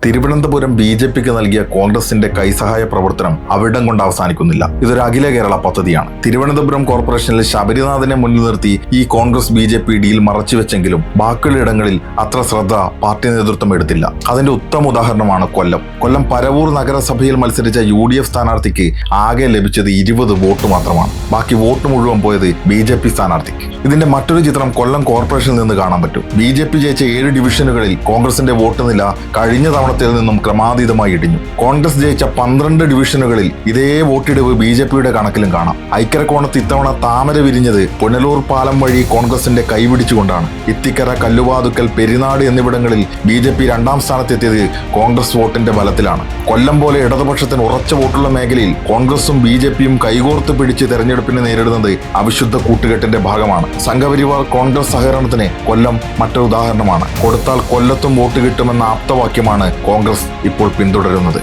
തിരുവനന്തപുരം BJPക്ക് നൽകിയ കോൺഗ്രസിന്റെ കൈസഹായ പ്രവർത്തനം അവിടം കൊണ്ട് അവസാനിക്കുന്നില്ല. ഇതൊരു അഖില കേരള പദ്ധതിയാണ്. തിരുവനന്തപുരം കോർപ്പറേഷനിൽ ശബരിനാഥനെ മുന്നിൽ നിർത്തി ഈ കോൺഗ്രസ് BJP ഡീൽ മറച്ചുവെച്ചെങ്കിലും ബാക്കിയുള്ള ഇടങ്ങളിൽ അത്ര ശ്രദ്ധ പാർട്ടി നേതൃത്വം എടുത്തില്ല. അതിന്റെ ഉത്തമ ഉദാഹരണമാണ് കൊല്ലം പരവൂർ നഗരസഭയിൽ മത്സരിച്ച UDF സ്ഥാനാർത്ഥിക്ക് ആകെ ലഭിച്ചത് 20 വോട്ട് മാത്രമാണ്. ബാക്കി വോട്ട് മുഴുവൻ പോയത് BJP സ്ഥാനാർത്ഥിക്ക്. ഇതിന്റെ മറ്റൊരു ചിത്രം കൊല്ലം കോർപ്പറേഷനിൽ നിന്ന് കാണാൻ പറ്റും. BJP ജയിച്ച 7 ഡിവിഷനുകളിൽ കോൺഗ്രസിന്റെ വോട്ട് നില കഴിഞ്ഞ തവണത്തിൽ നിന്നും ക്രമാതീതമായി ഇടിഞ്ഞു. കോൺഗ്രസ് ജയിച്ച 12 ഡിവിഷനുകളിൽ ഇതേ വോട്ടിടിവ് BJPയുടെ കണക്കിലും കാണാം. ഐക്കരക്കോണത്ത് ഇത്തവണ താമര വിരിഞ്ഞത് പുനലൂർ പാലം വഴി കോൺഗ്രസിന്റെ കൈപിടിച്ചുകൊണ്ടാണ്. ഇത്തിക്കര, കല്ലുവാതുക്കൽ, പെരിനാട് എന്നിവിടങ്ങളിൽ BJP 2ാം സ്ഥാനത്തെത്തിയത് കോൺഗ്രസ് വോട്ടിന്റെ ബലത്തിലാണ്. കൊല്ലം പോലെ ഇടതുപക്ഷത്തിന് ഉറച്ച വോട്ടുള്ള മേഖലയിൽ കോൺഗ്രസും BJPയും കൈകോർത്ത് പിടിച്ച് തെരഞ്ഞെടുപ്പിനെ നേരിടുന്നത് അവിശുദ്ധ കൂട്ടുകെട്ടിന്റെ ഭാഗമാണ്. സംഘപരിവാർ കോൺഗ്രസ് സഹകരണത്തിന് കൊല്ലം മറ്റൊരു ഉദാഹരണമാണ്. കൊടുത്താൽ കൊല്ലത്തും വോട്ട് കിട്ടുമെന്ന ആപ്തവാക്യമാണ് കോൺഗ്രസ് ഇപ്പോൾ പിന്തുടരുന്നത്.